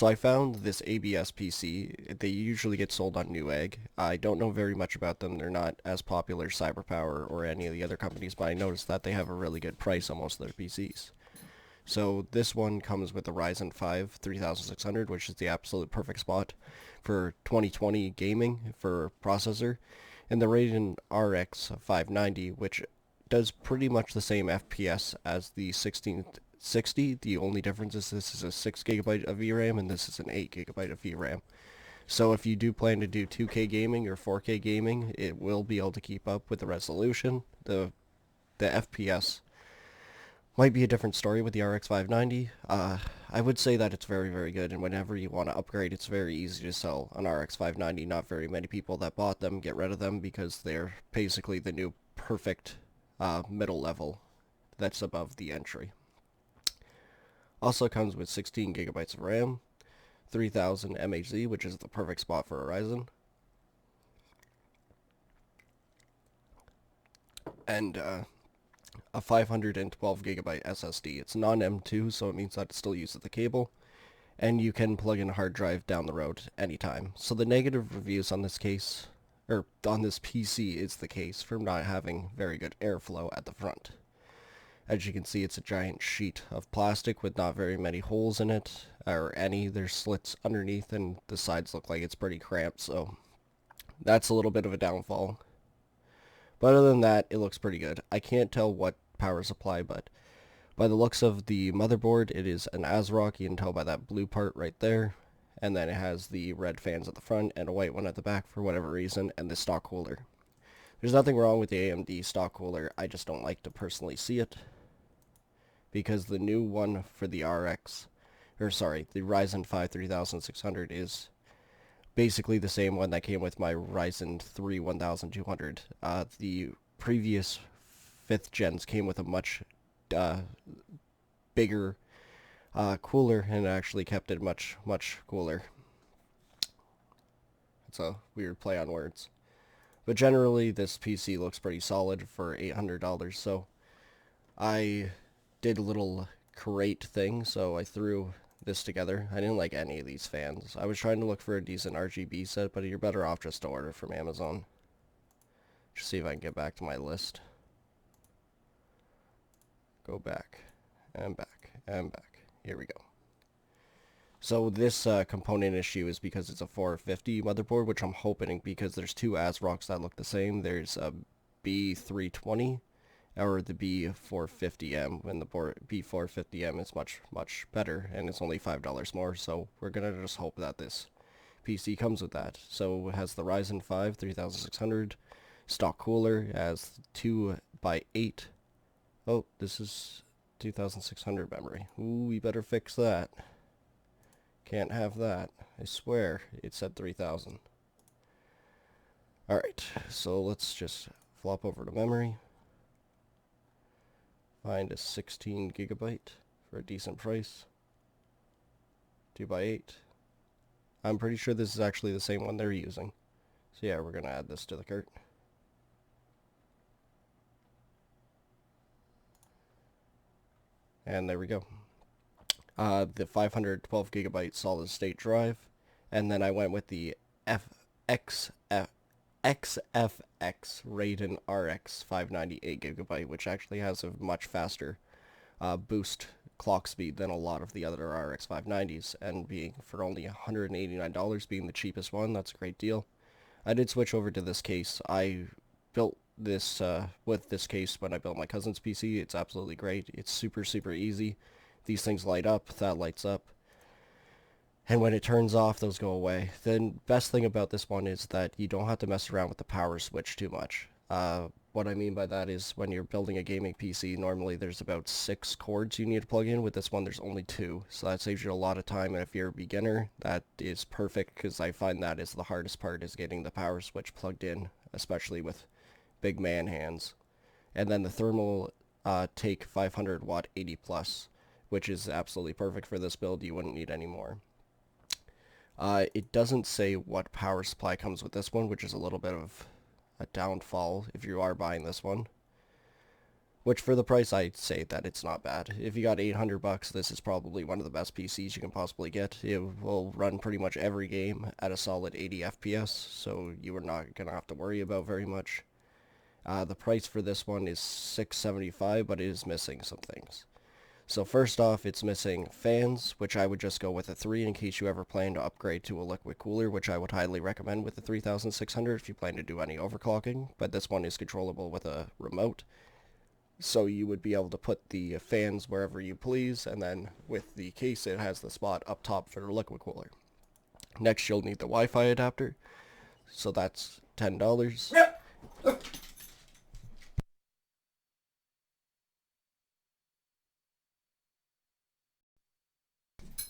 So I found this ABS PC. They usually get sold on Newegg. I don't know very much about them. They're not as popular as CyberPower or any of the other companies, but I noticed that they have a really good price on most of their PCs. So this one comes with a Ryzen 5 3600, which is the absolute perfect spot for 2020 gaming for processor, and the Radeon RX 590, which does pretty much the same FPS as the 1660. The only difference is this is a 6 gigabyte of VRAM and this is an 8 gigabyte of VRAM. So if you do plan to do 2K gaming or 4K gaming, it will be able to keep up with the resolution. The FPS might be a different story with the RX 590. I would say that it's very, very good, and whenever you want to upgrade, it's very easy to sell an RX 590. Not very many people that bought them get rid of them because they're basically the new perfect middle level that's above the entry. Also comes with 16 gigabytes of RAM, 3000 mHz, which is the perfect spot for a Ryzen, and a 512 gigabyte SSD. It's non-M2, so it means that it still uses the cable, and you can plug in a hard drive down the road anytime. So the negative reviews on this case, or on this PC, is the case for not having very good airflow at the front. As you can see, it's a giant sheet of plastic with not very many holes in it, or any. There's slits underneath, and the sides look like it's pretty cramped, so that's a little bit of a downfall. But other than that, it looks pretty good. I can't tell what power supply, but by the looks of the motherboard, it is an ASRock. You can tell by that blue part right there. And then it has the red fans at the front and a white one at the back for whatever reason, and the stock cooler. There's nothing wrong with the AMD stock cooler. I just don't like to personally see it, because the new one for the the Ryzen 5 3600 is basically the same one that came with my Ryzen 3 1200. The previous 5th gens came with a much bigger cooler, and it actually kept it much, much cooler. It's a weird play on words. But generally, this PC looks pretty solid for $800, so I did a little crate thing, so I threw this together. I didn't like any of these fans. I was trying to look for a decent RGB set, but you're better off just to order from Amazon. Just see if I can get back to my list. Go back, and back, and back. Here we go. So this component issue is because it's a 450 motherboard, which I'm hoping, because there's two ASRoCs that look the same. There's a B320 or the B450M, and the B450M is much, much better, and it's only $5 more, so we're going to just hope that this PC comes with that. So it has the Ryzen 5 3600 stock cooler, has 2x8. Oh, this is 2600 memory. Ooh, we better fix that. Can't have that. I swear, it said 3000. Alright, so let's just flop over to memory. Find a 16 gigabyte for a decent price. 2x8. I'm pretty sure this is actually the same one they're using. So yeah, we're going to add this to the cart. And there we go. The 512 gigabyte solid state drive. And then I went with the XFX Radeon RX 598 gigabyte, which actually has a much faster boost clock speed than a lot of the other RX 590s, and being for only $189 being the cheapest one, that's a great deal. I did switch over to this case. I built this with this case when I built my cousin's PC. It's absolutely great. It's super, super easy. These things light up, that lights up, and when it turns off, those go away. The best thing about this one is that you don't have to mess around with the power switch too much. What I mean by that is when you're building a gaming PC, normally there's about 6 cords you need to plug in. With this one, there's only 2, so that saves you a lot of time, and if you're a beginner, that is perfect, because I find that is the hardest part, is getting the power switch plugged in, especially with big man hands. And then the thermal take 500 watt 80 plus, which is absolutely perfect for this build. You wouldn't need any more. It doesn't say what power supply comes with this one, which is a little bit of a downfall if you are buying this one. Which for the price, I'd say that it's not bad. If you got 800 bucks, this is probably one of the best PCs you can possibly get. It will run pretty much every game at a solid 80 FPS, so you are not going to have to worry about very much. The price for this one is $675, but it is missing some things. So first off, it's missing fans, which I would just go with a 3 in case you ever plan to upgrade to a liquid cooler, which I would highly recommend with the 3600 if you plan to do any overclocking, but this one is controllable with a remote. So you would be able to put the fans wherever you please, and then with the case it has the spot up top for the liquid cooler. Next you'll need the Wi-Fi adapter, so that's $10.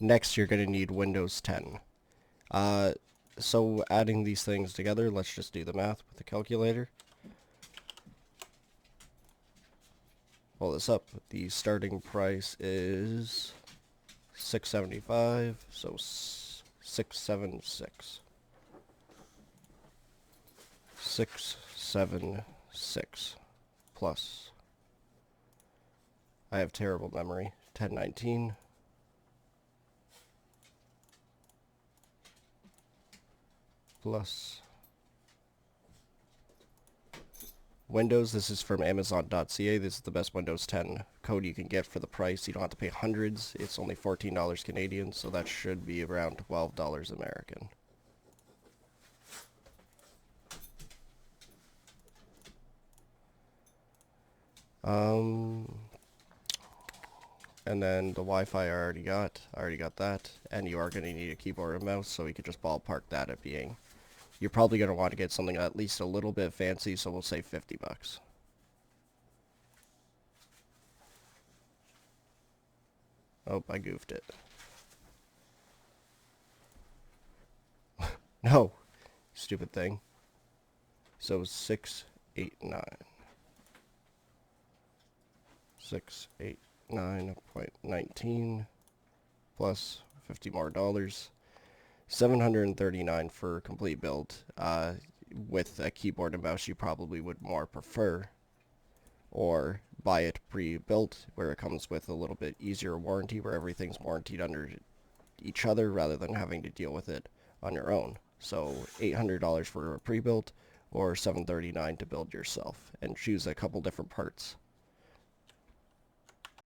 Next you're going to need Windows 10. So adding these things together, let's just do the math with the calculator. Pull this up. The starting price is $675, so $676. $676 plus. I have terrible memory. 1019 plus Windows. This is from Amazon.ca. This is the best Windows 10 code you can get for the price. You don't have to pay hundreds. It's only $14 Canadian, so that should be around $12 American. And then the Wi-Fi I already got that, and you are going to need a keyboard and mouse, so we could just ballpark that at being. You're probably going to want to get something at least a little bit fancy, so we'll say 50 bucks. Oh, I goofed it. No, stupid thing. So 689. 689.19 plus 50 more dollars. $739 for a complete build. With a keyboard and mouse you probably would more prefer, or buy it pre-built where it comes with a little bit easier warranty where everything's warrantied under each other rather than having to deal with it on your own. So $800 for a pre-built or $739 to build yourself, and choose a couple different parts.